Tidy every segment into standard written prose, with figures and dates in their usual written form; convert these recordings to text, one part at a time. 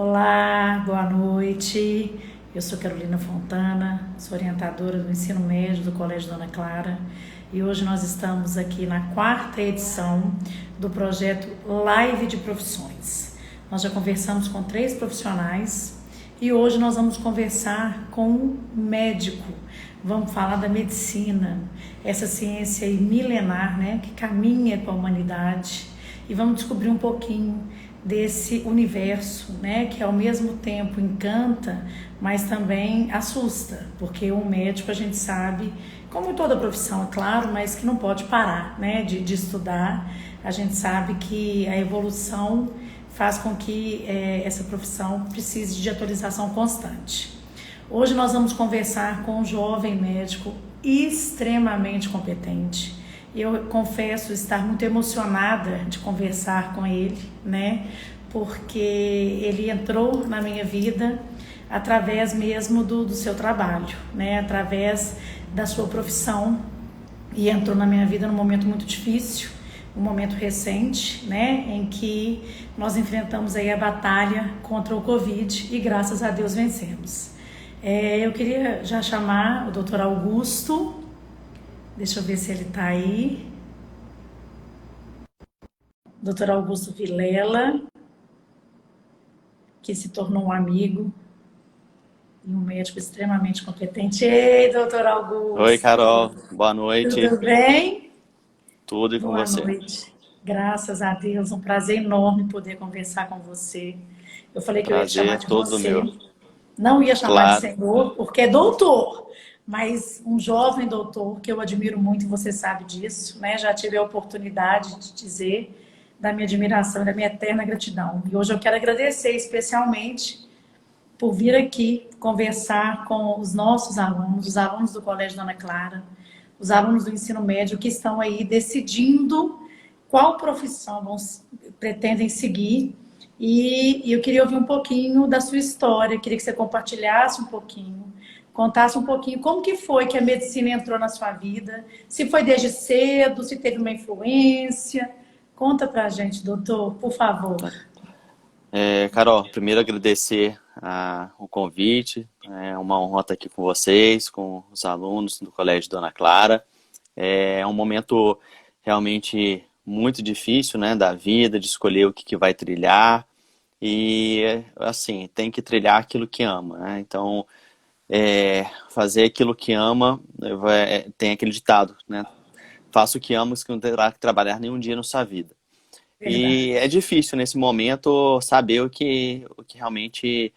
Olá, boa noite. Eu sou Carolina Fontana, sou orientadora do ensino médio do Colégio Dona Clara e hoje nós estamos aqui na quarta edição do projeto Live de Profissões. Nós já conversamos com 3 profissionais e hoje nós vamos conversar com um médico. Vamos falar da medicina, essa ciência aí milenar, né, que caminha com a humanidade, e vamos descobrir um pouquinho desse universo, né, que ao mesmo tempo encanta, mas também assusta, porque o médico a gente sabe, como toda profissão, é claro, mas que não pode parar, né, de estudar. A gente sabe que a evolução faz com que essa profissão precise de atualização constante. Hoje nós vamos conversar com um jovem médico extremamente competente. Eu confesso estar muito emocionada de conversar com ele, né? Porque ele entrou na minha vida através mesmo do seu trabalho, né? Através da sua profissão, e entrou na minha vida num momento muito difícil, um momento recente, né? Em que nós enfrentamos aí a batalha contra o Covid e graças a Deus vencemos. Eu queria já chamar o Dr. Augusto. Deixa eu ver se ele está aí. Dr. Augusto Vilela, que se tornou um amigo e um médico extremamente competente. Ei, doutor Oi, Augusto, Carol. Boa noite. tudo bem? Tudo e com Boa você? noite. Graças a Deus, um prazer enorme poder conversar com você. Eu falei que eu ia te chamar Prazer de todo você, meu. não ia chamar de Claro. senhor, porque é doutor, mas um jovem doutor que eu admiro muito, e você sabe disso, né? Já tive a oportunidade de dizer da minha admiração e da minha eterna gratidão. E hoje eu quero agradecer especialmente por vir aqui conversar com os nossos alunos, os alunos do Colégio Dona Clara, os alunos do ensino médio que estão aí decidindo qual profissão pretendem seguir. E eu queria ouvir um pouquinho da sua história, queria que você compartilhasse um pouquinho, contasse um pouquinho como que foi que a medicina entrou na sua vida, se foi desde cedo, se teve uma influência. Conta pra gente, doutor, por favor. Carol, primeiro agradecer o convite. É uma honra estar aqui com vocês, com os alunos do Colégio Dona Clara. É um momento realmente muito difícil, né, da vida, de escolher o que vai trilhar. E, assim, tem que trilhar aquilo que ama, né? Então, fazer aquilo que ama, tem aquele ditado, né? Faça o que ama, que não terá que trabalhar nenhum dia na sua vida. E é Verdade. difícil nesse momento saber o que realmente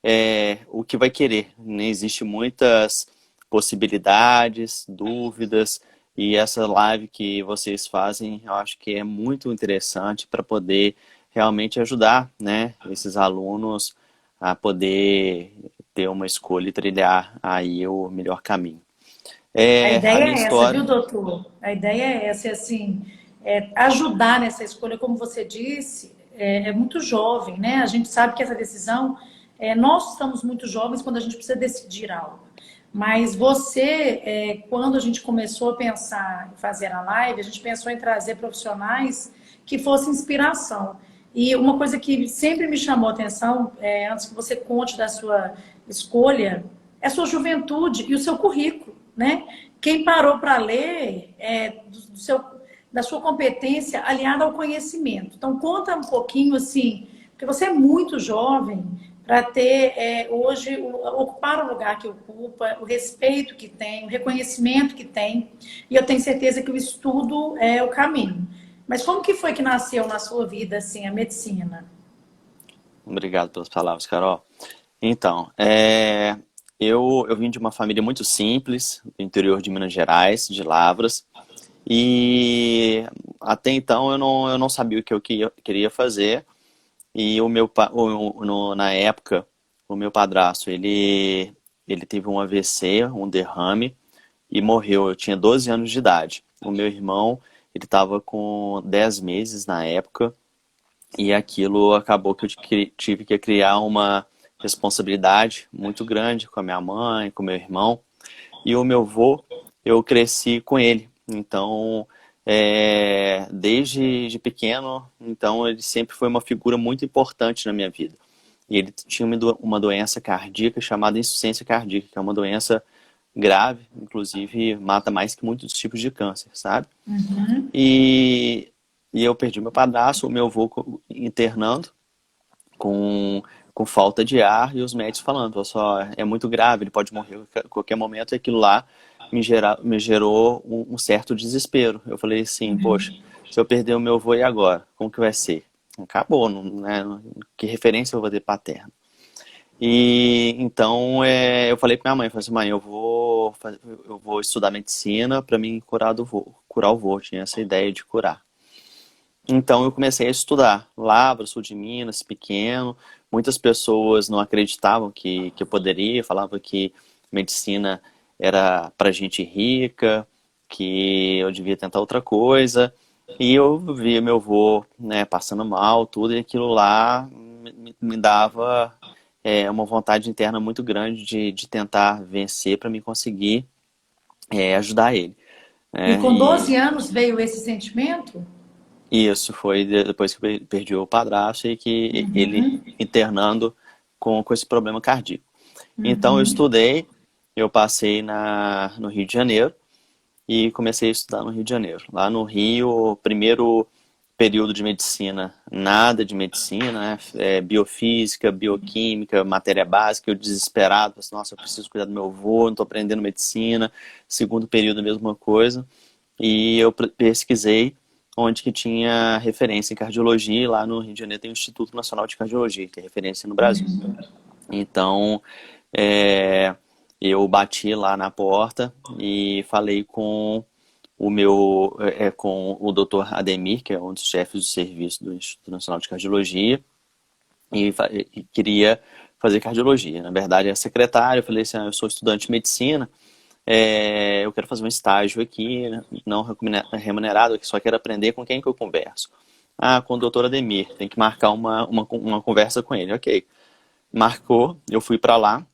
é o que vai querer. Né? Existe muitas possibilidades, dúvidas, e essa live que vocês fazem, eu acho que é muito interessante para poder realmente ajudar, né, esses alunos a poder ter uma escolha e trilhar aí o melhor caminho. A A ideia minha é essa, viu, história, doutor? A ideia é essa, assim, ajudar nessa escolha, como você disse, é muito jovem, né? A gente sabe que essa decisão, nós estamos muito jovens quando a gente precisa decidir algo. Mas você, quando a gente começou a pensar em fazer a live, a gente pensou em trazer profissionais que fossem inspiração. E uma coisa que sempre me chamou a atenção, antes que você conte da sua escolha, é a sua juventude e o seu currículo, né? Quem parou para ler da sua competência aliada ao conhecimento. Então, conta um pouquinho, assim, porque você é muito jovem para ter hoje, ocupar o lugar que ocupa, o respeito que tem, o reconhecimento que tem, e eu tenho certeza que o estudo é o caminho. Mas como que foi que nasceu na sua vida, assim, a medicina? obrigado pelas palavras, Carol. Então, eu vim de uma família muito simples, do interior de Minas Gerais, de Lavras, e até então eu não sabia o que eu queria fazer, e o meu, na época, o meu padrasto, ele teve um AVC, um derrame, e morreu. Eu tinha 12 anos de idade. O meu irmão, ele estava com 10 meses na época, e aquilo acabou que eu tive que criar uma responsabilidade muito grande com a minha mãe, com o meu irmão. E o meu avô, eu cresci com ele. Então, desde de pequeno, então ele sempre foi uma figura muito importante na minha vida. e ele tinha uma doença cardíaca chamada insuficiência cardíaca, que é uma doença grave, inclusive mata mais que muitos tipos de câncer, sabe? Uhum. E, e eu perdi meu padrasto, o meu avô internando com, com falta de ar e os médicos falando, "Olha só, é muito grave, ele pode morrer a qualquer momento", e aquilo lá me gerou um certo desespero. Eu falei assim, poxa, se eu perder o meu avô e agora? Como que vai ser? Acabou, não, né? Que referência eu vou ter paterna? E então eu falei pra minha mãe, falei assim, mãe, eu vou estudar medicina para mim curar o vô, tinha essa ideia de curar. Então eu comecei a estudar. Lavra, sul de Minas, pequeno. Muitas pessoas não acreditavam que eu poderia, falavam que medicina era para gente rica, que eu devia tentar outra coisa. E eu via meu avô, né, passando mal, tudo, e aquilo lá me dava uma vontade interna muito grande de tentar vencer para me conseguir ajudar ele, E né? com E 12 anos veio esse sentimento? isso foi depois que eu perdi o padrasto e que ele Uhum. internando com esse problema cardíaco. Então eu Uhum. estudei, eu passei no Rio de Janeiro e comecei a estudar no Rio de Janeiro. Lá no Rio, primeiro período de medicina, nada de medicina, né? Biofísica, bioquímica, matéria básica, eu desesperado, assim, nossa, eu preciso cuidar do meu avô, não estou aprendendo medicina. Segundo período, a mesma coisa. E eu pesquisei onde que tinha referência em cardiologia, e lá no Rio de Janeiro tem o Instituto Nacional de Cardiologia, que é referência no Brasil. Então, é, eu bati lá na porta e falei com o Dr. Ademir, que é um dos chefes do serviço do Instituto Nacional de Cardiologia, e queria fazer cardiologia. Na verdade, é secretário, eu falei assim, eu sou estudante de medicina, eu quero fazer um estágio aqui, não remunerado, que só quero aprender com quem que eu converso. Ah, com o doutor Ademir, tem que marcar uma conversa com ele. Ok, marcou, eu fui para lá,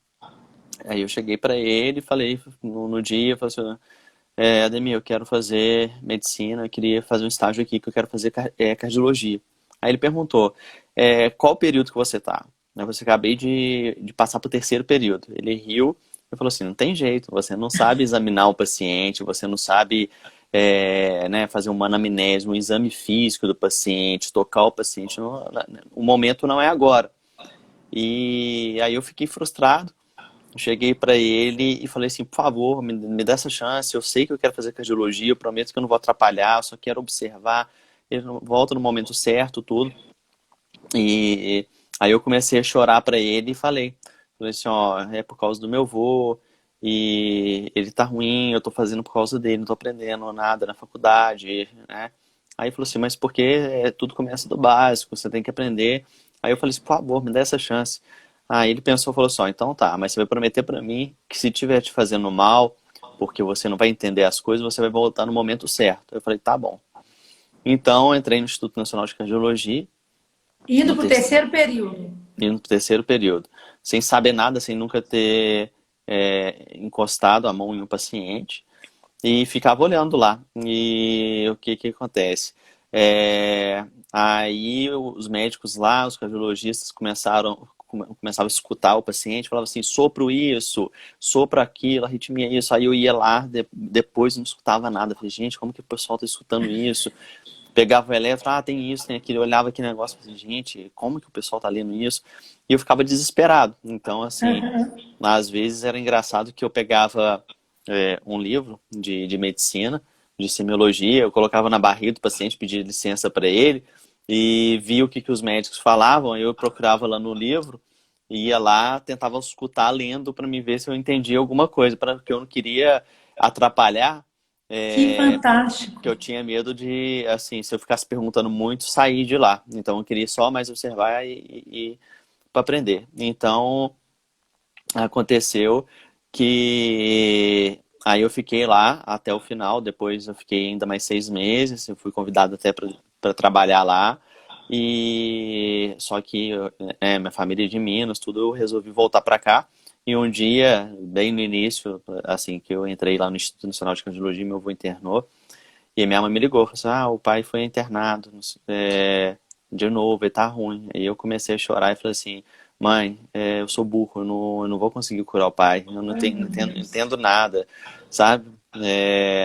aí eu cheguei para ele e falei no dia, falei assim, Ademir, eu quero fazer medicina, eu queria fazer um estágio aqui, que eu quero fazer cardiologia. Aí ele perguntou, qual período que você está? Você acabei de passar para o terceiro período. Ele riu e falou assim, não tem jeito, você não sabe examinar o paciente, você não sabe né, fazer uma anamnese, um exame físico do paciente, tocar o paciente, o momento não é agora. E aí eu fiquei frustrado, cheguei para ele e falei assim, por favor, me dá essa chance, eu sei que eu quero fazer cardiologia, eu prometo que eu não vou atrapalhar, eu só quero observar, ele volta no momento certo, tudo. E aí eu comecei a chorar para ele e falei assim, ó, é por causa do meu avô, e ele tá ruim, eu tô fazendo por causa dele, não tô aprendendo nada na faculdade, né? Aí ele falou assim, mas porque tudo começa do básico, você tem que aprender. Aí eu falei assim, por favor, me dá essa chance. Aí ele pensou, falou assim, ó, então tá, mas você vai prometer pra mim que se tiver te fazendo mal, porque você não vai entender as coisas, você vai voltar no momento certo. Eu falei, tá bom. Então, eu entrei no Instituto Nacional de Cardiologia, Indo no para o terceiro, terceiro período. no terceiro período, sem saber nada, sem nunca ter encostado a mão em um paciente, e ficava olhando lá. E o que que acontece? Aí os médicos lá, os cardiologistas começavam a escutar o paciente, falavam assim, sopro isso, sopro aquilo, arritmia isso. Aí eu ia lá, depois não escutava nada. Falei, gente, como que o pessoal está escutando isso? Pegava o eletro, tem isso, tem aquilo, eu olhava aquele negócio e falei, gente, como que o pessoal tá lendo isso? E eu ficava desesperado. Então, assim, às vezes era engraçado que eu pegava um livro de medicina, de semiologia, eu colocava na barriga do paciente, pedia licença para ele, e via o que os médicos falavam, eu procurava lá no livro, ia lá, tentava escutar lendo para me ver se eu entendia alguma coisa, porque eu não queria atrapalhar, Que é, fantástico. que eu tinha medo de, assim, se eu ficasse perguntando muito, sair de lá. Então eu queria só mais observar e para aprender. Então aconteceu que aí eu fiquei lá até o final, depois eu fiquei ainda mais 6 meses, eu fui convidado até para trabalhar lá. E só que minha família é de Minas, tudo, eu resolvi voltar para cá. E um dia, bem no início, assim que eu entrei lá no Instituto Nacional de Cardiologia, meu avô internou. E minha mãe me ligou, falou assim, o pai foi internado, de novo, e tá ruim. Aí eu comecei a chorar e falei assim, mãe, eu sou burro, eu não vou conseguir curar o pai, eu não, Ai, tenho, meu não Deus. entendo nada, sabe?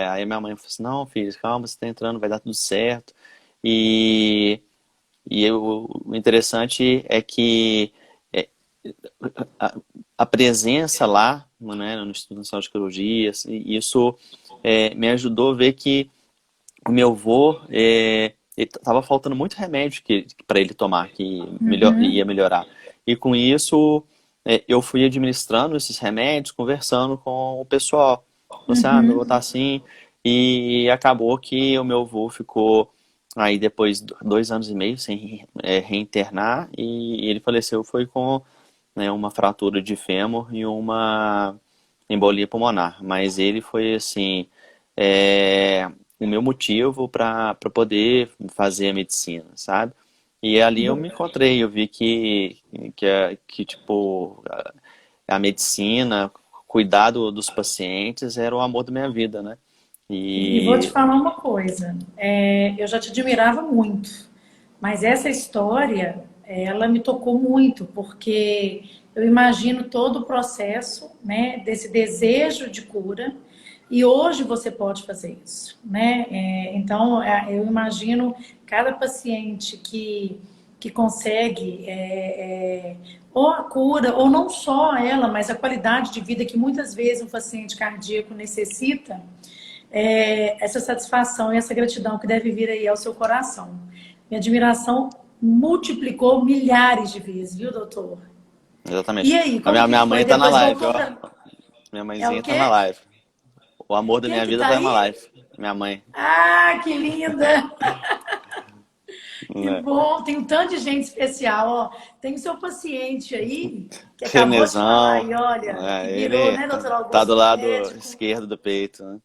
Aí minha mãe falou assim, não, filho, calma, você tá entrando, vai dar tudo certo. E, o interessante é que é, a, a presença lá, né, no Instituto Nacional de Cirurgia, assim, isso me ajudou a ver que o meu avô, tava faltando muito remédio para ele tomar, que ia Uhum, melhorar. E com isso, eu fui administrando esses remédios, conversando com o pessoal. Falei assim, meu avô tá uhum. assim. E acabou que o meu avô ficou aí depois 2 anos e meio sem reinternar e ele faleceu foi com, né, uma fratura de fêmur e uma embolia pulmonar. Mas ele foi assim, o meu motivo para poder fazer a medicina, sabe? E ali eu me encontrei, eu vi que tipo, a medicina, cuidar dos pacientes era o amor da minha vida, né? E vou te E falar uma coisa, eu já te admirava muito, mas essa história, ela me tocou muito, porque eu imagino todo o processo, né, desse desejo de cura, e hoje você pode fazer isso, né? Então, eu imagino cada paciente que consegue ou a cura, ou não só ela, mas a qualidade de vida que muitas vezes um paciente cardíaco necessita, essa satisfação e essa gratidão que deve vir aí ao seu coração. Minha admiração multiplicou milhares de vezes, viu, doutor? exatamente. E aí, A como minha, que minha foi? mãe tá na Depois live, voltou ó. para. Minha É o mãezinha tá na quê? live. O amor da Quem minha que vida tá tá na aí? live. Minha mãe. Ah, que linda! Que Né? bom! Tem um tanto de gente especial, ó. Tem o seu paciente aí que acabou de falar Renezão. aí, olha, que virou, Ele né, doutor tá do Augusto, lado médico. esquerdo do peito, né?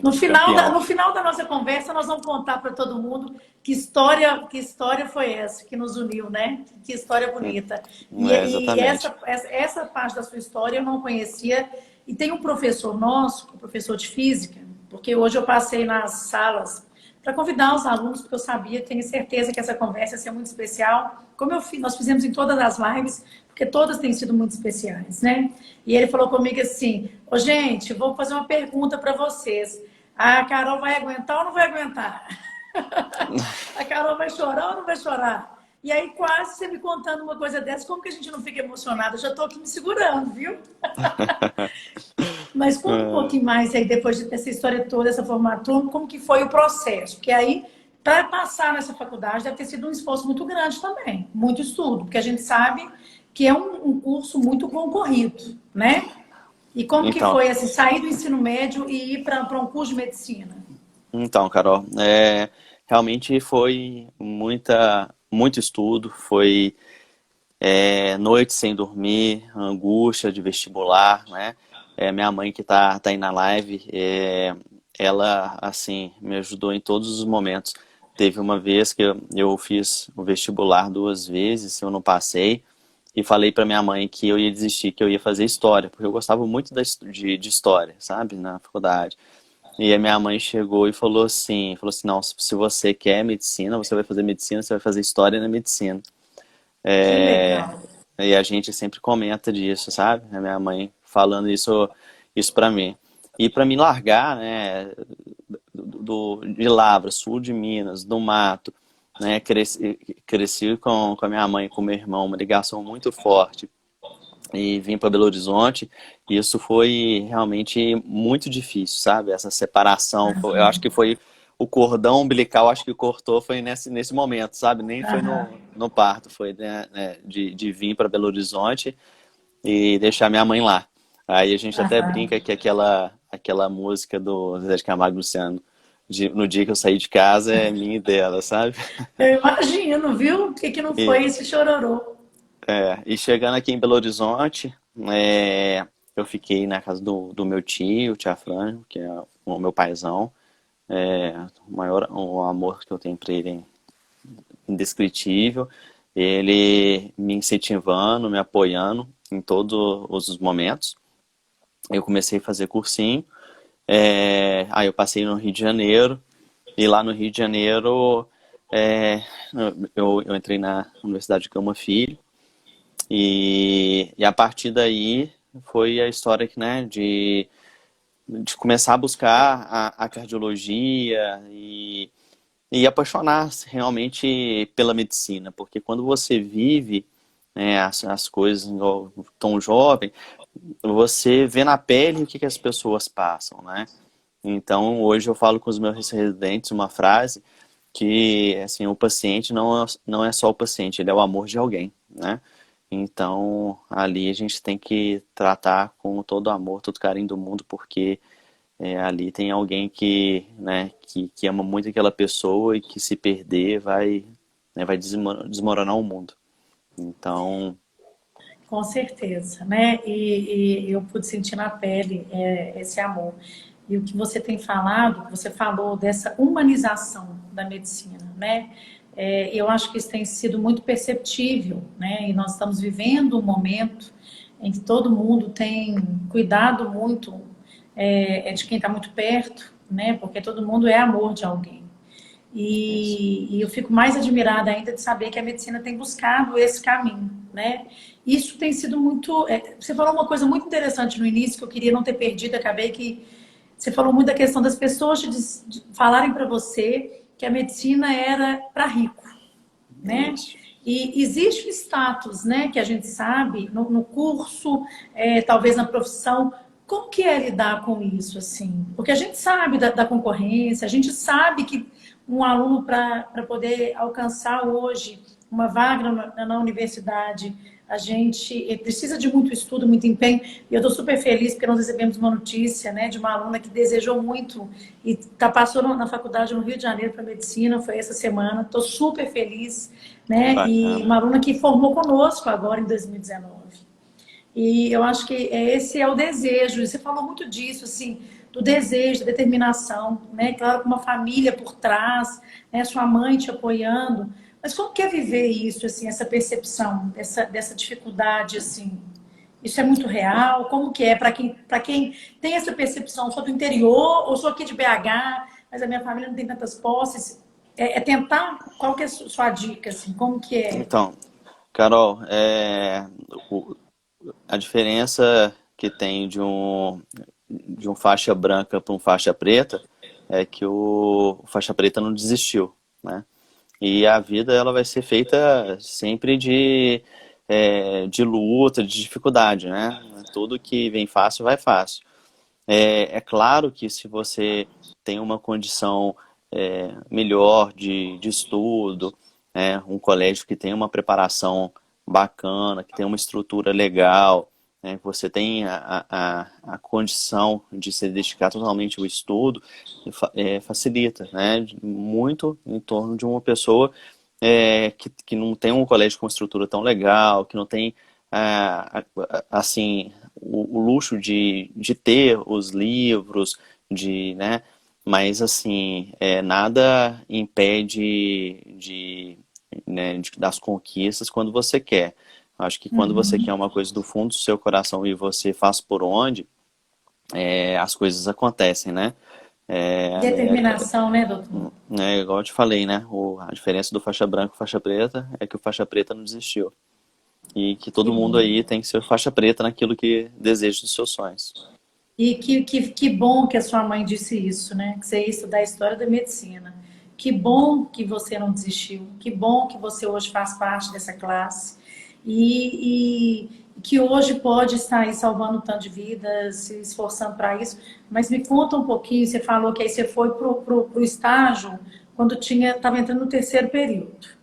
No Campeão. final da nossa conversa, nós vamos contar para todo mundo que história foi essa que nos uniu, né? Que história bonita. E Exatamente. essa parte da sua história eu não conhecia. E tem um professor nosso, que é professor de física, porque hoje eu passei nas salas para convidar os alunos, porque eu sabia, tenho certeza que essa conversa ia ser muito especial, como nós fizemos em todas as lives, porque todas têm sido muito especiais, né? E ele falou comigo assim: ô, gente, vou fazer uma pergunta para vocês. A Carol vai aguentar ou não vai aguentar? A Carol vai chorar ou não vai chorar? E aí, quase você me contando uma coisa dessa, como que a gente não fica emocionada? Eu já estou aqui me segurando, viu? Mas conta um É. pouquinho mais aí, depois dessa história toda, essa formatura, como que foi o processo? Porque aí, para passar nessa faculdade, deve ter sido um esforço muito grande também, muito estudo, porque a gente sabe que é um curso muito concorrido, né? E como que Então, foi assim, sair do ensino médio e ir para um curso de medicina? Carol, realmente foi muito estudo, foi noite sem dormir, angústia de vestibular, né? Minha mãe que tá aí na live, ela, assim, me ajudou em todos os momentos. Teve uma vez que eu fiz o vestibular 2 vezes, eu não passei, e falei pra minha mãe que eu ia desistir, que eu ia fazer história, porque eu gostava muito de história, sabe, na faculdade. E a minha mãe chegou e falou assim, não, se você quer medicina, você vai fazer medicina, você vai fazer história na medicina. Que É, legal. e a gente sempre comenta disso, sabe? A minha mãe falando isso para mim. E para me largar, né, de Lavra, sul de Minas, do mato, né, cresci com a minha mãe, com meu irmão, uma ligação muito forte e vim para Belo Horizonte. E isso foi realmente muito difícil, sabe? Essa separação, eu acho que foi o cordão umbilical, acho que cortou foi nesse momento, sabe? Nem foi Aham, no parto, foi, né, de vir para Belo Horizonte e deixar minha mãe lá. Aí a gente até aham. brinca que aquela música do Zé de Camargo e Luciano, no dia que eu saí de casa, é minha e dela, sabe? Eu imagino, viu? O que que não foi E, esse chororô? e chegando aqui em Belo Horizonte, eu fiquei na casa do meu tio, o tia Fran, que é o meu paizão. O amor que eu tenho por ele é indescritível. Ele me incentivando, me apoiando em todos os momentos. Eu comecei a fazer cursinho. Aí eu passei no Rio de Janeiro. E lá no Rio de Janeiro É, eu entrei na Universidade de Gama Filho e a partir daí foi a história que, né, de começar a buscar a cardiologia e apaixonar-se realmente pela medicina, porque quando você vive, né, as coisas tão jovem, você vê na pele o que que as pessoas passam, né? Então, hoje eu falo com os meus residentes uma frase que, assim, o paciente não é só o paciente, ele é o amor de alguém, né? Então, ali a gente tem que tratar com todo o amor, todo o carinho do mundo, porque ali tem alguém que, né, que ama muito aquela pessoa e que se perder vai, né, vai desmoronar o mundo. Então, Com certeza, né? E eu pude sentir na pele esse amor. E o que você tem falado, você falou dessa humanização da medicina, né? Eu acho que isso tem sido muito perceptível, né? E nós estamos vivendo um momento em que todo mundo tem cuidado muito de quem está muito perto, né? Porque todo mundo é amor de alguém. isso. E eu fico mais admirada ainda de saber que a medicina tem buscado esse caminho, né? Isso tem sido muito. Você falou uma coisa muito interessante no início que eu queria não ter perdido, acabei que você falou muito da questão das pessoas de falarem para você que a medicina era para rico, né? Isso. E existe um status, né, que a gente sabe no curso, talvez na profissão, como que é lidar com isso, assim? Porque a gente sabe da concorrência, a gente sabe que um aluno para poder alcançar hoje uma vaga na universidade, a gente precisa de muito estudo, muito empenho. E eu estou super feliz porque nós recebemos uma notícia, né, de uma aluna que desejou muito e passou na faculdade no Rio de Janeiro para medicina, foi essa semana. Estou super feliz, Que né? E bacana. uma aluna que formou conosco agora em 2019. E eu acho que esse é o desejo. E você falou muito disso, assim, do desejo, da determinação, né? Claro, com uma família por trás, né? Sua mãe te apoiando. Mas como que é viver isso, assim, essa percepção, dessa dificuldade, assim? Isso é muito real? Como que é para quem tem essa percepção? Sou do interior ou sou aqui de BH, mas a minha família não tem tantas posses? Tentar, qual que é a sua dica, assim? Como que é? Então, Carol, o- a diferença que tem de um faixa branca para um faixa preta é que o faixa preta não desistiu, né? E a vida ela vai ser feita sempre de luta, de dificuldade, né? Tudo que vem fácil vai fácil. É claro que se você tem uma condição melhor de estudo, né, um colégio que tem uma preparação bacana, que tem uma estrutura legal, né, que você tem a condição de se dedicar totalmente ao estudo, facilita, né, muito em torno de uma pessoa que não tem um colégio com estrutura tão legal, que não tem assim o luxo de ter os livros, né? Mas assim, nada impede né, das conquistas quando você quer. Acho que quando você quer Uhum. uma coisa do fundo do seu coração e você faz por onde, as coisas acontecem, né? Determinação, né, doutor? Igual eu te falei, né? A diferença do faixa branca e faixa preta é que o faixa preta não desistiu. E que Que todo mundo bom. aí tem que ser faixa preta naquilo que deseja dos seus sonhos. E que bom que a sua mãe disse isso, né? Que você ia estudar a história da medicina. Que bom que você não desistiu. Que bom que você hoje faz parte dessa classe. E que hoje pode estar aí salvando um tanto de vidas, se esforçando para isso. Mas me conta um pouquinho, você falou que aí você foi pro estágio quando estava entrando no terceiro período.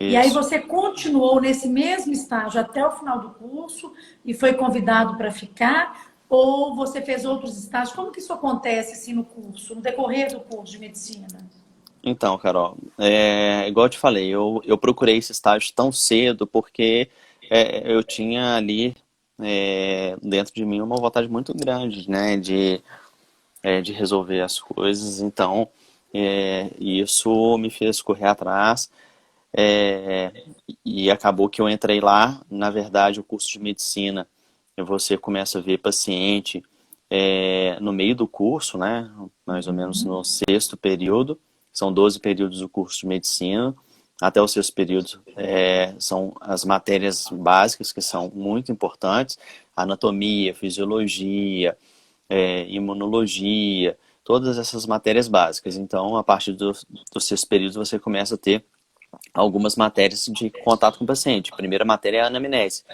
E aí Isso. você continuou nesse mesmo estágio até o final do curso e foi convidado para ficar? Ou você fez outros estágios? Como que isso acontece assim no curso, no decorrer do curso de medicina? Então, Carol, igual eu te falei, eu procurei esse estágio tão cedo porque eu tinha ali dentro de mim uma vontade muito grande, né, de resolver as coisas. Então, isso me fez correr atrás. É, e acabou que eu entrei lá. Na verdade, o curso de medicina, você começa a ver paciente no meio do curso, né? Mais ou menos no sexto período. São 12 períodos do curso de medicina. Até os 6 períodos são as matérias básicas, que são muito importantes: anatomia, fisiologia, imunologia, todas essas matérias básicas. Então, a partir dos 6 períodos, você começa a ter algumas matérias de contato com o paciente. A primeira matéria é a anamnese.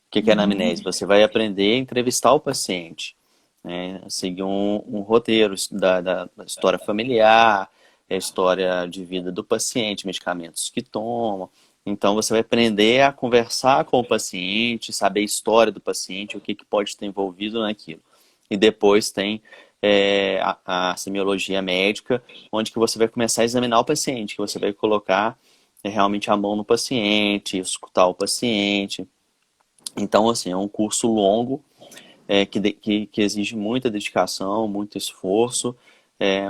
O que é a anamnese? Você vai aprender a entrevistar o paciente, né? Seguir um roteiro da história familiar, a história de vida do paciente, medicamentos que toma. Então, você vai aprender a conversar com o paciente, saber a história do paciente, o que pode estar envolvido naquilo. E depois tem a semiologia médica, onde que você vai começar a examinar o paciente, que você vai colocar realmente a mão no paciente, escutar o paciente. Então, assim, é um curso longo, que exige muita dedicação, muito esforço,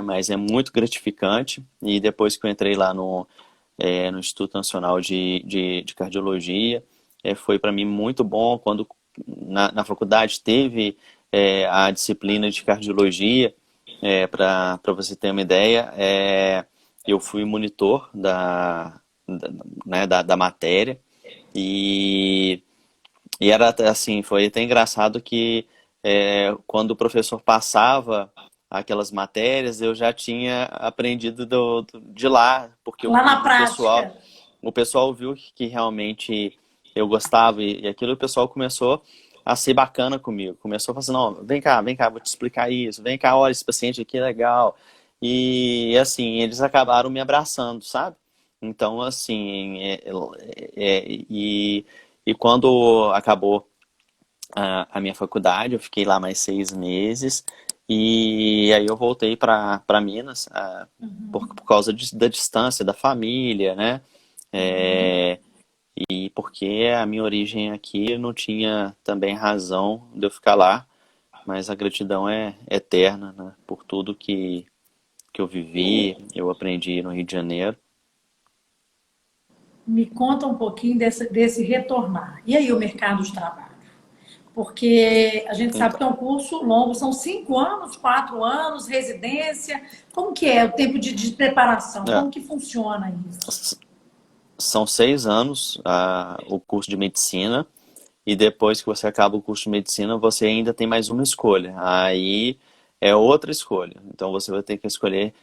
mas é muito gratificante. E depois que eu entrei lá no Instituto Nacional de Cardiologia, foi para mim muito bom. Quando na faculdade teve a disciplina de cardiologia, para você ter uma ideia, eu fui monitor da matéria. E era assim, foi até engraçado que quando o professor passava aquelas matérias, eu já tinha aprendido de lá, porque Lá na prática. o pessoal viu que realmente eu gostava e aquilo, o pessoal começou a ser bacana comigo. Começou a falar assim: não, vem cá, vou te explicar isso, vem cá, olha, esse paciente aqui é legal. E assim, eles acabaram me abraçando, sabe? Então, assim, e quando acabou a minha faculdade, eu fiquei lá mais 6 meses, e aí eu voltei para Minas, por causa da distância da família, né? É, e porque a minha origem aqui não tinha também razão de eu ficar lá, mas a gratidão é eterna, né? Por tudo que eu vivi, eu aprendi no Rio de Janeiro. Me conta um pouquinho desse retornar. E aí o mercado de trabalho? Porque a gente sabe Então, que é um curso longo, são 5 anos, 4 anos, residência. Como que é o tempo de preparação? é, Como que funciona isso? são 6 anos o curso de medicina. E depois que você acaba o curso de medicina, você ainda tem mais uma escolha. Aí é outra escolha. Então você vai ter que escolher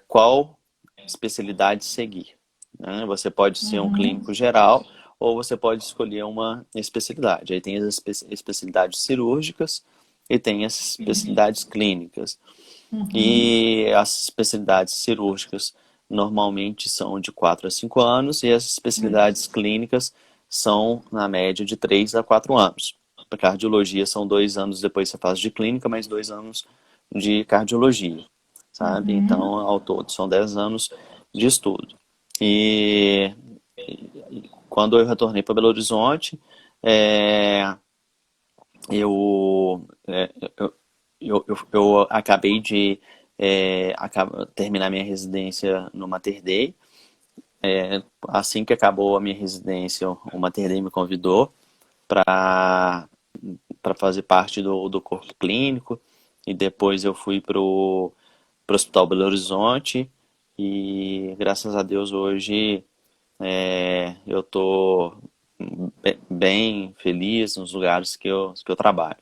qual especialidade seguir, né? Você pode ser um clínico geral ou você pode escolher uma especialidade. Aí tem as especialidades cirúrgicas e tem as especialidades clínicas. E as especialidades cirúrgicas normalmente são de 4 a 5 anos e as especialidades clínicas são, na média, de 3 a 4 anos. A cardiologia são 2 anos depois você faz de clínica, mais 2 anos de cardiologia, sabe? Então, ao todo, são 10 anos de estudo. E quando eu retornei para Belo Horizonte, é, eu, é, eu acabei de terminar minha residência no Mater Dei. Assim que acabou a minha residência, o Mater Dei me convidou para fazer parte do corpo clínico. E depois eu fui pro Hospital Belo Horizonte. E graças a Deus hoje eu tô bem feliz nos lugares que eu trabalho.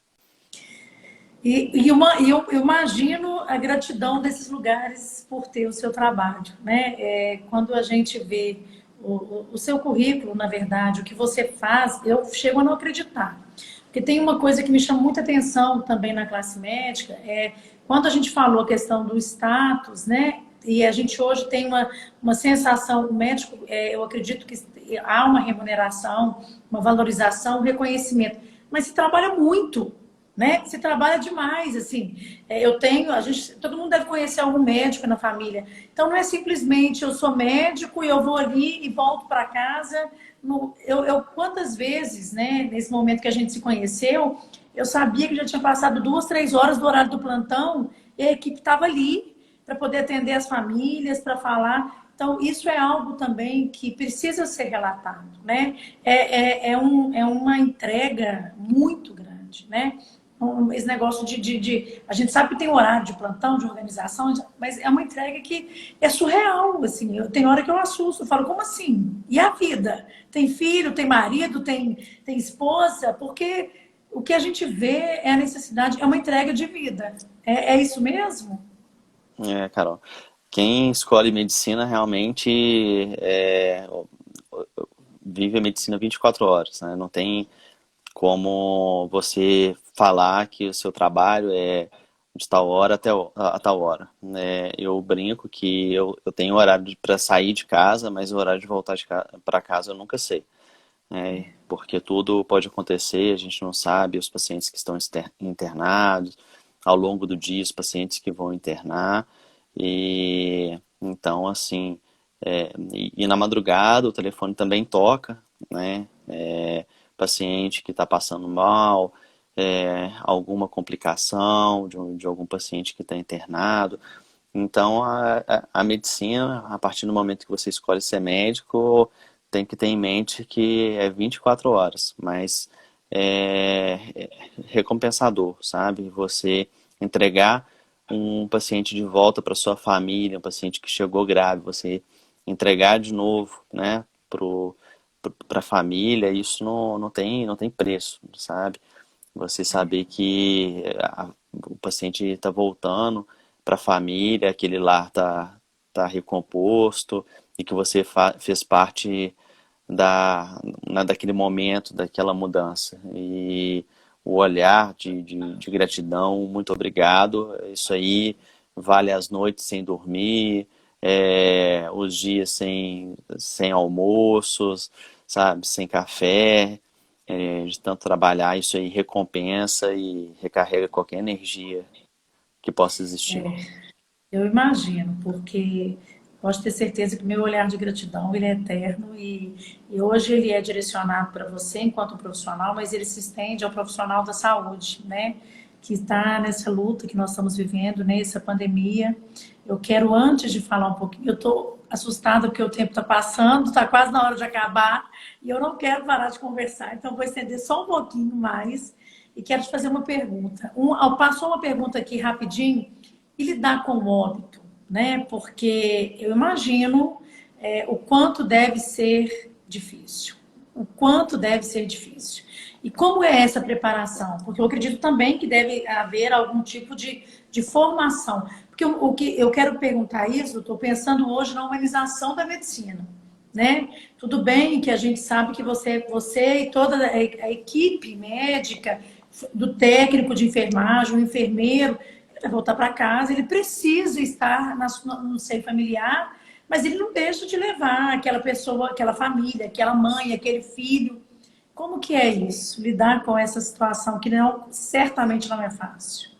Eu imagino a gratidão desses lugares por ter o seu trabalho, né? Quando a gente vê o seu currículo, na verdade, o que você faz, eu chego a não acreditar. Porque tem uma coisa que me chama muita atenção também na classe médica, quando a gente falou a questão do status, né? E a gente hoje tem uma sensação, o médico, eu acredito que há uma remuneração, uma valorização, um reconhecimento, mas se trabalha muito, né? Se trabalha demais, assim. Todo mundo deve conhecer algum médico na família. Então não é simplesmente eu sou médico e eu vou ali e volto para casa. Quantas vezes, né, nesse momento que a gente se conheceu, eu sabia que já tinha passado 2, 3 horas do horário do plantão e a equipe estava ali para poder atender as famílias, para falar. Então, isso é algo também que precisa ser relatado, né? É uma entrega muito grande, né? esse negócio a gente sabe que tem horário de plantão, de organização, mas é uma entrega que é surreal, assim. Tem hora que eu assusto, eu falo, como assim? E a vida? Tem filho, tem marido, tem esposa? Porque o que a gente vê é a necessidade, é uma entrega de vida. É isso mesmo? Carol, quem escolhe medicina realmente vive a medicina 24 horas, né? Não tem como você falar que o seu trabalho é de tal hora até a tal hora, né? Eu brinco que eu tenho horário para sair de casa, mas o horário de voltar para casa eu nunca sei, né? Porque tudo pode acontecer, a gente não sabe, os pacientes que estão internados, ao longo do dia, os pacientes que vão internar, e então, assim, e na madrugada o telefone também toca, né? Paciente que está passando mal, alguma complicação de algum paciente que está internado. Então, a medicina, a partir do momento que você escolhe ser médico, tem que ter em mente que é 24 horas, mas é recompensador, sabe? Você entregar um paciente de volta para sua família, um paciente que chegou grave, você entregar de novo, né, para a família, isso não tem preço, sabe? Você saber que o paciente está voltando para a família, aquele lar tá recomposto e que você fez parte daquele momento, daquela mudança. E o olhar de gratidão, muito obrigado, isso aí vale as noites sem dormir, os dias sem almoços, sabe, sem café, de tanto trabalhar, isso aí recompensa e recarrega qualquer energia que possa existir. Eu imagino, porque pode ter certeza que meu olhar de gratidão ele é eterno e hoje ele é direcionado para você enquanto profissional, mas ele se estende ao profissional da saúde, né? Que está nessa luta que nós estamos vivendo, nessa pandemia. Eu quero, antes de falar um pouquinho, eu estou assustada porque o tempo está passando, está quase na hora de acabar e eu não quero parar de conversar, então vou estender só um pouquinho mais e quero te fazer uma pergunta. Passou uma pergunta aqui rapidinho e lidar com o óbito, né? Porque eu imagino o quanto deve ser difícil, o quanto deve ser difícil. E como é essa preparação? Porque eu acredito também que deve haver algum tipo de formação. Porque o que eu quero perguntar isso, eu estou pensando hoje na humanização da medicina, né? Tudo bem que a gente sabe que você e toda a equipe médica, do técnico de enfermagem, o enfermeiro, ele vai voltar para casa, ele precisa estar no seio familiar, mas ele não deixa de levar aquela pessoa, aquela família, aquela mãe, aquele filho. Como que é isso? Lidar com essa situação que certamente não é fácil.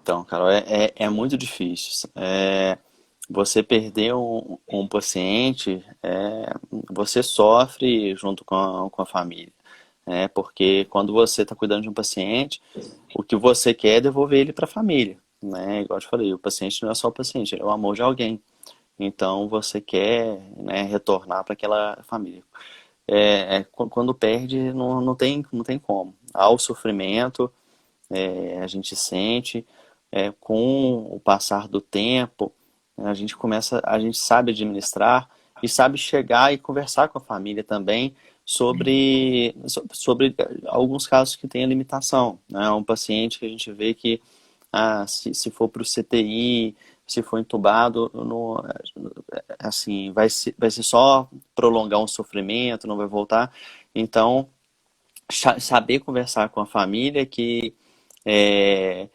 Então, Carol, é muito difícil. Você perder um paciente, você sofre junto com a família. Porque quando você está cuidando de um paciente, o que você quer é devolver ele para a família. Né? Igual eu te falei, o paciente não é só o paciente, ele é o amor de alguém. Então você quer, né, retornar para aquela família. Quando perde, não tem como. Há o sofrimento, a gente sente, com o passar do tempo, né, a gente sabe administrar e sabe chegar e conversar com a família também sobre alguns casos que têm limitação, né? Um paciente que a gente vê que se for para o CTI, se for entubado, assim, vai ser só prolongar um sofrimento, não vai voltar. Então, saber conversar com a família que é,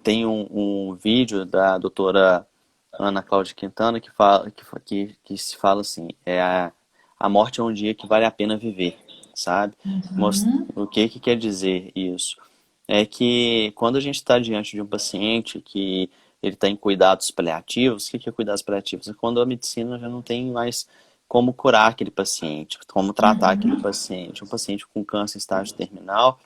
tem um vídeo da doutora Ana Cláudia Quintana que se fala assim, a morte é um dia que vale a pena viver, sabe? O que quer dizer isso? É que quando a gente está diante de um paciente que ele está em cuidados paliativos, o que é cuidados paliativos? É quando a medicina já não tem mais como curar aquele paciente, como tratar aquele paciente. Um paciente com câncer em estágio terminal,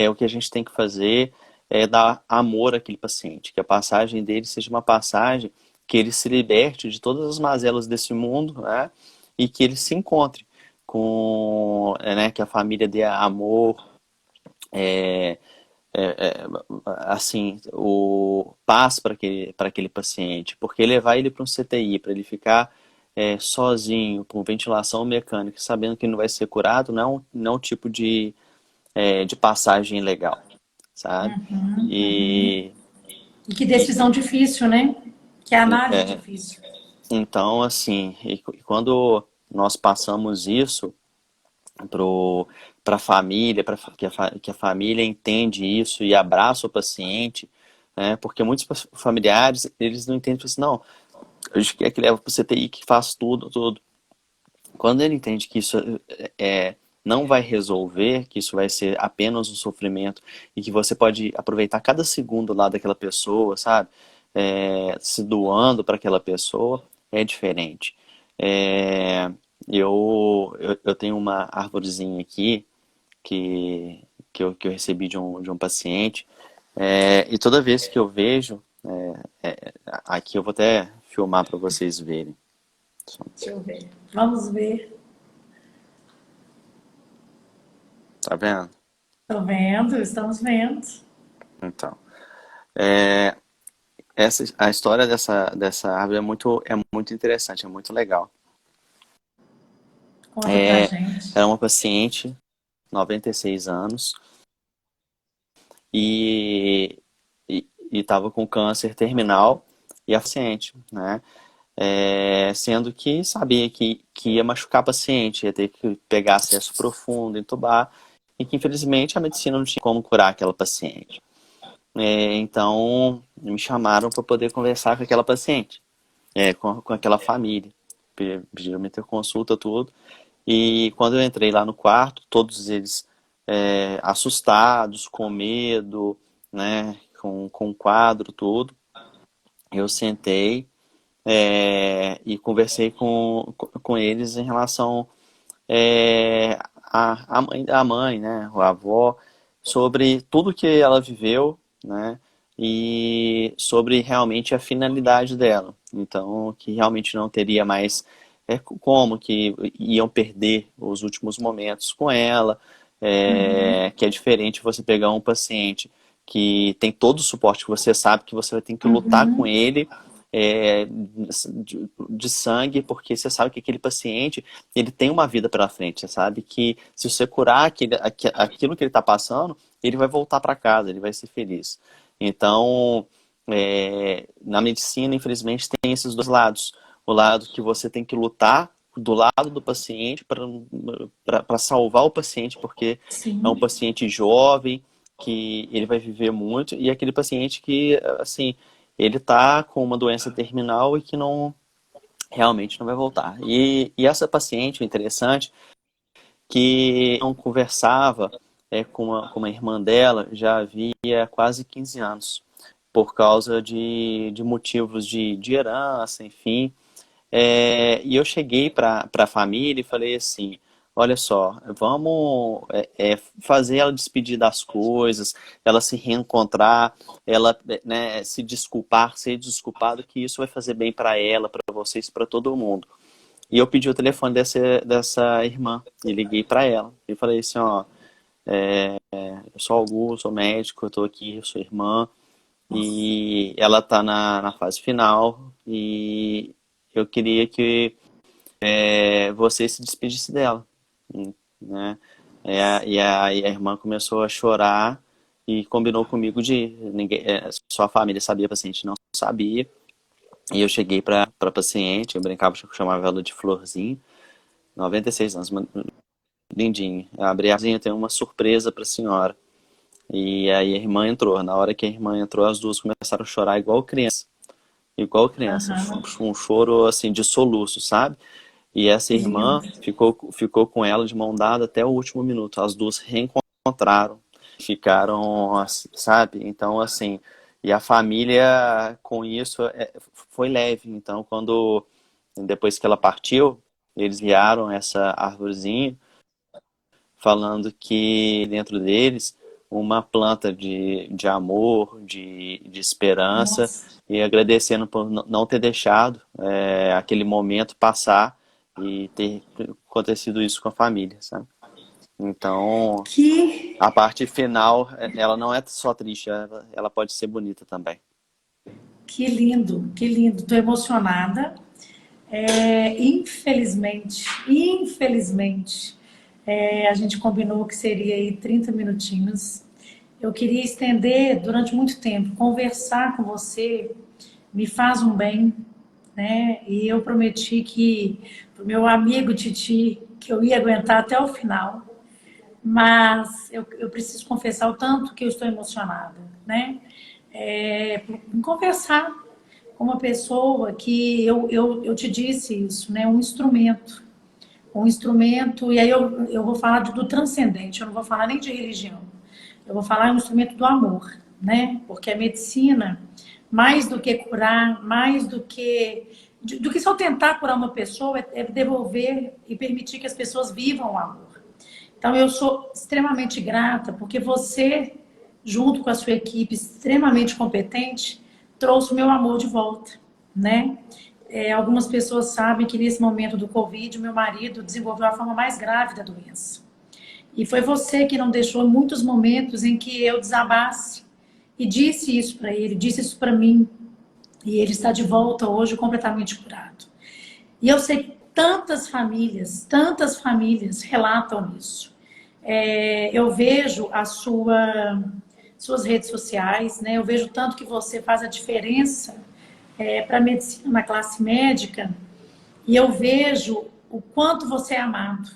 o que a gente tem que fazer é dar amor àquele paciente, que a passagem dele seja uma passagem que ele se liberte de todas as mazelas desse mundo, né? E que ele se encontre com, né, que a família dê amor, assim, o paz para aquele paciente, porque levar ele para um CTI, para ele ficar sozinho, com ventilação mecânica, sabendo que ele não vai ser curado, não é um tipo de passagem legal, sabe? Uhum, uhum. E, E que decisão difícil, né? Que análise difícil. então, assim, e quando nós passamos isso para a família, para que a família entende isso e abraça o paciente, né? Porque muitos familiares, eles não entendem, assim, não, a gente quer que leva para o CTI, que faz tudo, tudo. Quando ele entende que isso não vai resolver, que isso vai ser apenas um sofrimento e que você pode aproveitar cada segundo lá daquela pessoa, sabe? Se doando para aquela pessoa, é diferente. É, eu tenho uma arvorezinha aqui que eu recebi de um paciente, e toda vez que eu vejo, aqui eu vou até filmar para vocês verem. Deixa eu ver. Vamos ver. Tá vendo? Estou vendo, estamos vendo. Então, a história dessa árvore é muito interessante, é muito legal. Conta pra É, gente. Era uma paciente, 96 anos, e estava com câncer terminal e a paciente, né? Sendo que sabia que ia machucar a paciente, ia ter que pegar acesso profundo, entubar, e que infelizmente a medicina não tinha como curar aquela paciente. Então me chamaram para poder conversar com aquela paciente, com aquela família. Pediram me ter consulta, tudo. E quando eu entrei lá no quarto, todos eles assustados, com medo, né, com o quadro, tudo. Eu sentei e conversei com eles em relação a mãe, né, a avó, sobre tudo que ela viveu, né, e sobre realmente a finalidade dela. Então, que realmente não teria mais como que iam perder os últimos momentos com ela, Uhum, que é diferente você pegar um paciente que tem todo o suporte, que você sabe que você vai ter que lutar com uhum, ele, de sangue, porque você sabe que aquele paciente ele tem uma vida pela frente. Você sabe que se você curar aquilo que ele está passando, ele vai voltar para casa, ele vai ser feliz. Então, na medicina, infelizmente, tem esses dois lados. O lado que você tem que lutar do lado do paciente para salvar o paciente, porque é um sim. paciente jovem, que ele vai viver muito, e aquele paciente que, assim, ele está com uma doença terminal e que realmente não vai voltar. E essa paciente, o interessante, que não conversava com uma irmã dela já havia quase 15 anos, por causa de motivos de herança, enfim. E eu cheguei para a família e falei assim: olha só, vamos fazer ela despedir das coisas, ela se reencontrar, ela, né, se desculpar, ser desculpado, que isso vai fazer bem para ela, para vocês, para todo mundo. E eu pedi o telefone dessa irmã e liguei para ela e falei assim: ó, eu sou Augusto, sou médico, eu tô aqui, eu sou irmã, Nossa. e ela tá na fase final, e eu queria que você se despedisse dela, né? E a irmã começou a chorar e combinou comigo de ir. Só a família sabia, a paciente não sabia. E eu cheguei para paciente, eu brincava, eu chamava ela de Florzinha, 96 anos, lindinha. Eu abri a casinha, tem uma surpresa para a senhora. E aí a irmã entrou. Na hora que a irmã entrou, as duas começaram a chorar igual criança. Igual criança. Aham. Um choro assim de soluço, sabe? E essa Que irmã lindo. ficou com ela de mão dada até o último minuto. As duas reencontraram, ficaram, sabe? Então, assim, e a família com isso foi leve. Então, depois que ela partiu, eles vieram essa arvorezinha, falando que dentro deles uma planta de amor, de esperança, Nossa. e agradecendo por não ter deixado aquele momento passar e ter acontecido isso com a família, sabe? Então, Que, a parte final, ela não é só triste, ela pode ser bonita também. que lindo, que lindo. Tô emocionada. Infelizmente, a gente combinou que seria aí 30 minutinhos. Eu queria estender durante muito tempo. Conversar com você me faz um bem, né? E eu prometi que pro meu amigo Titi que eu ia aguentar até o final. Mas eu preciso confessar o tanto que eu estou emocionada, né? Em conversar com uma pessoa que eu te disse isso, né? Um instrumento, e aí eu vou falar do transcendente, eu não vou falar nem de religião, eu vou falar um instrumento do amor, né? Porque a medicina, mais do que curar, mais do que só tentar curar uma pessoa, é devolver e permitir que as pessoas vivam o amor. Então, eu sou extremamente grata porque você, junto com a sua equipe extremamente competente, trouxe o meu amor de volta, né? Algumas pessoas sabem que nesse momento do Covid, meu marido desenvolveu a forma mais grave da doença. E foi você que não deixou muitos momentos em que eu desabasse e disse isso para ele, disse isso para mim. E ele está de volta hoje completamente curado. E eu sei que tantas famílias relatam isso. Eu vejo suas redes sociais, né? Eu vejo tanto que você faz a diferença para a medicina na classe médica, e eu vejo o quanto você é amado,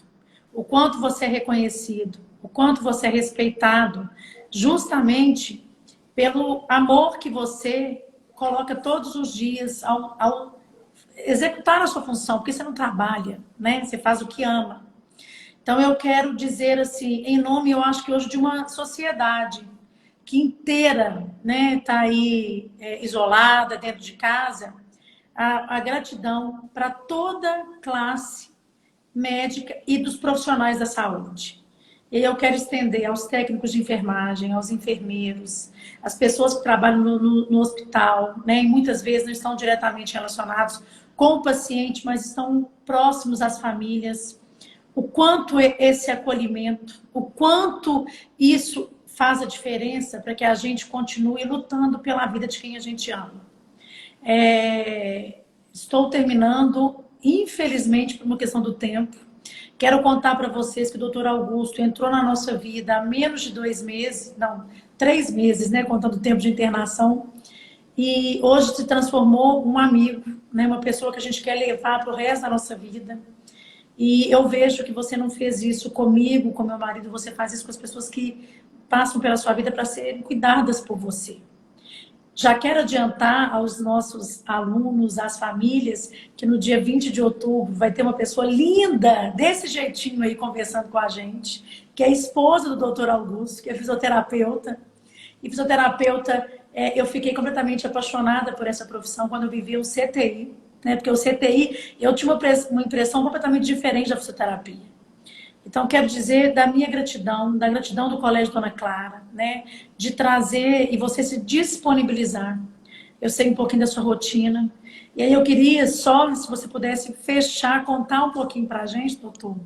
o quanto você é reconhecido, o quanto você é respeitado, justamente pelo amor que você coloca todos os dias ao executar a sua função, porque você não trabalha, né? Você faz o que ama. Então eu quero dizer assim, em nome, eu acho que hoje de uma sociedade que inteira, né, está aí isolada dentro de casa, a gratidão para toda classe médica e dos profissionais da saúde. E eu quero estender aos técnicos de enfermagem, aos enfermeiros, as pessoas que trabalham no hospital, né, e muitas vezes não estão diretamente relacionados com o paciente, mas estão próximos às famílias. O quanto esse acolhimento, o quanto isso faz a diferença para que a gente continue lutando pela vida de quem a gente ama. Estou terminando, infelizmente, por uma questão do tempo. Quero contar para vocês que o doutor Augusto entrou na nossa vida há menos de 2 meses, não, 3 meses, né, contando o tempo de internação, e hoje se transformou um amigo, né, uma pessoa que a gente quer levar para o resto da nossa vida. E eu vejo que você não fez isso comigo, com meu marido, você faz isso com as pessoas que passam pela sua vida para serem cuidadas por você. Já quero adiantar aos nossos alunos, às famílias, que no dia 20 de outubro vai ter uma pessoa linda, desse jeitinho aí, conversando com a gente, que é a esposa do doutor Augusto, que é fisioterapeuta. E fisioterapeuta, eu fiquei completamente apaixonada por essa profissão quando eu vivi o CTI, né? Porque o CTI, eu tinha uma impressão completamente diferente da fisioterapia. Então, quero dizer da minha gratidão, da gratidão do Colégio Dona Clara, né? De trazer e você se disponibilizar. Eu sei um pouquinho da sua rotina. E aí eu queria só, se você pudesse fechar, contar um pouquinho para a gente, doutor,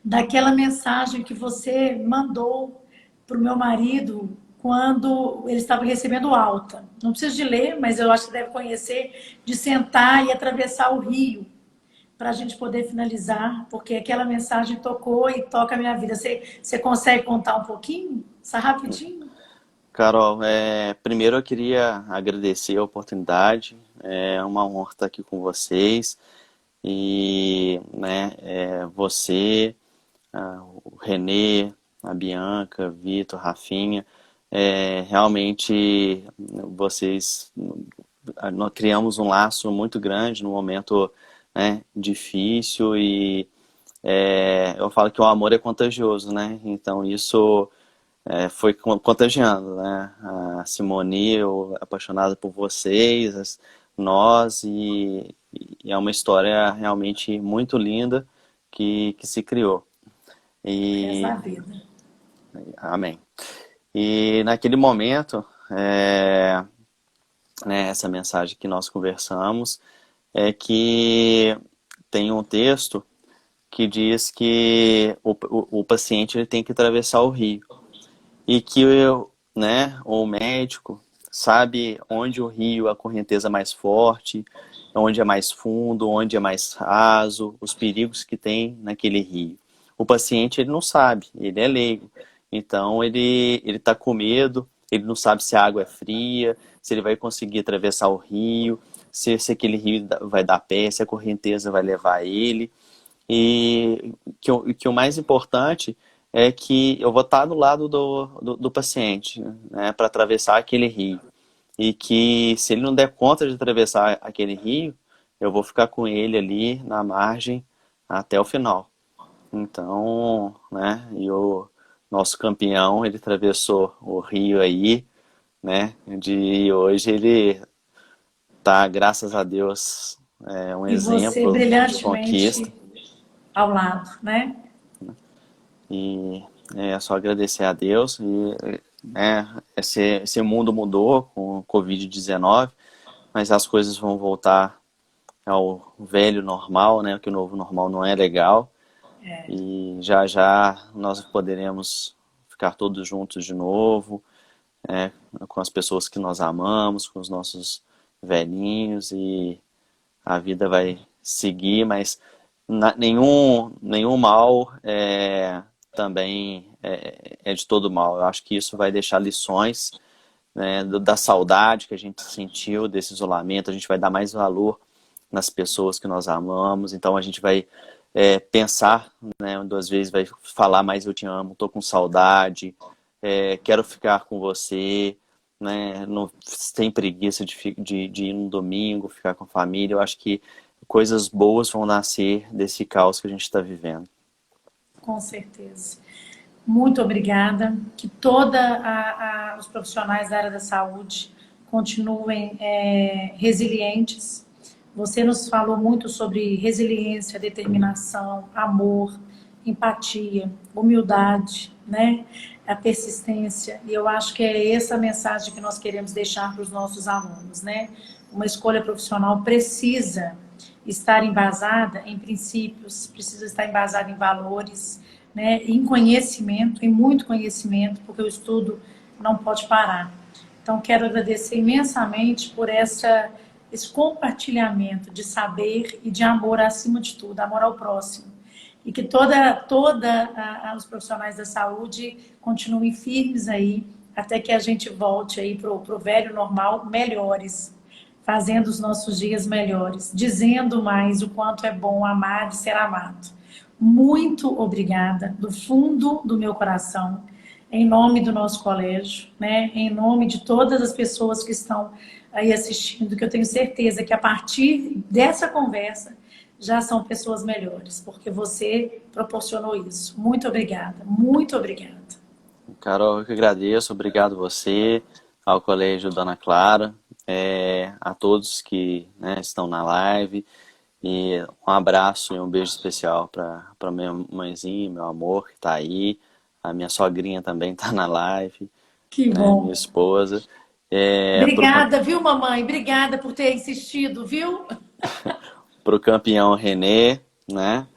daquela mensagem que você mandou para o meu marido quando ele estava recebendo alta. Não precisa de ler, mas eu acho que deve conhecer, de sentar e atravessar o rio para a gente poder finalizar, porque aquela mensagem tocou e toca a minha vida. Você consegue contar um pouquinho? Só rapidinho? Carol, primeiro eu queria agradecer a oportunidade. É uma honra estar aqui com vocês. E, né, você, o Renê, a Bianca, Vitor, Rafinha, realmente vocês, nós criamos um laço muito grande no momento, né, difícil e eu falo que o amor é contagioso, né? Então isso foi contagiando, né? A Simone, eu apaixonada por vocês, nós, e é uma história realmente muito linda que se criou. Essa é E a vida. amém. E naquele momento, né, essa mensagem que nós conversamos é que tem um texto que diz que o paciente ele tem que atravessar o rio. E que né, o médico sabe onde o rio, a correnteza é mais forte, onde é mais fundo, onde é mais raso, os perigos que tem naquele rio. O paciente ele não sabe, ele é leigo. Então ele está com medo, ele não sabe se a água é fria, se ele vai conseguir atravessar o rio, se aquele rio vai dar pé, se a correnteza vai levar ele. E que o mais importante é que eu vou estar do lado do paciente, né, para atravessar aquele rio. E que se ele não der conta de atravessar aquele rio, eu vou ficar com ele ali na margem até o final. Então, né, e o nosso campeão, ele atravessou o rio aí, né, de hoje ele tá, graças a Deus, um E você exemplo de conquista. brilhantemente ao lado, né? E é só agradecer a Deus. E, esse mundo mudou com o Covid-19, mas as coisas vão voltar ao velho normal, né? Que o novo normal não é legal. E já já nós poderemos ficar todos juntos de novo, com as pessoas que nós amamos, com os nossos velhinhos, e a vida vai seguir, mas nenhum mal também é de todo mal. Eu acho que isso vai deixar lições, né, da saudade que a gente sentiu desse isolamento. A gente vai dar mais valor nas pessoas que nós amamos, então a gente vai pensar, né, duas vezes, vai falar mais eu te amo, tô com saudade, quero ficar com você, né, não, sem preguiça de ir no domingo, ficar com a família. Eu acho que coisas boas vão nascer desse caos que a gente está vivendo. Com certeza. Muito obrigada. Que todos os profissionais da área da saúde continuem resilientes. Você nos falou muito sobre resiliência, determinação, amor, empatia, humildade, né? A persistência. E eu acho que é essa a mensagem que nós queremos deixar para os nossos alunos, né? Uma escolha profissional precisa estar embasada em princípios, precisa estar embasada em valores, né? Em conhecimento, em muito conhecimento, porque o estudo não pode parar. Então, quero agradecer imensamente por esse compartilhamento de saber e de amor acima de tudo, amor ao próximo. E que os profissionais da saúde continuem firmes aí, até que a gente volte aí para o velho normal, melhores, fazendo os nossos dias melhores, dizendo mais o quanto é bom amar e ser amado. Muito obrigada, do fundo do meu coração, em nome do nosso colégio, né? Em nome de todas as pessoas que estão aí assistindo, que eu tenho certeza que a partir dessa conversa já são pessoas melhores, porque você proporcionou isso. Muito obrigada, muito obrigada. Carol, eu que agradeço, obrigado você, ao Colégio Dona Clara, a todos que, né, estão na live, e um abraço e um beijo especial para minha mãezinha, meu amor, que está aí, a minha sogrinha também está na live, Que né, bom. minha esposa. Obrigada, viu, mamãe? Obrigada por ter insistido, viu? Para o campeão Renê, né,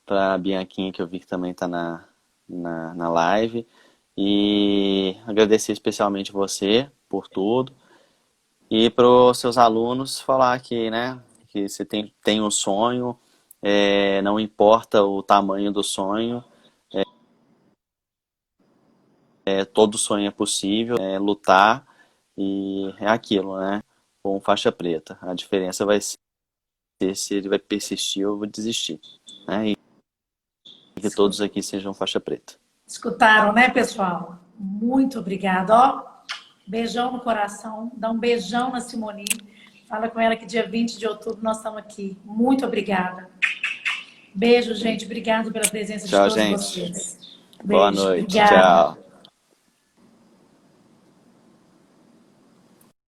para a Bianquinha, que eu vi que também está na live, e agradecer especialmente você por tudo. E para os seus alunos falar que, né, que você tem um sonho, não importa o tamanho do sonho, todo sonho é possível, lutar, e é aquilo, né, com faixa preta. A diferença vai ser se ele vai persistir ou vai desistir, né, e que todos aqui sejam faixa preta. Escutaram, né, pessoal? Muito obrigada. Ó, beijão no coração. Dá um beijão na Simone. Fala com ela que dia 20 de outubro nós estamos aqui. Muito obrigada. Beijo, gente. Obrigado pela presença Tchau, de todos gente. vocês. Beijo. Boa noite. Obrigada. Tchau.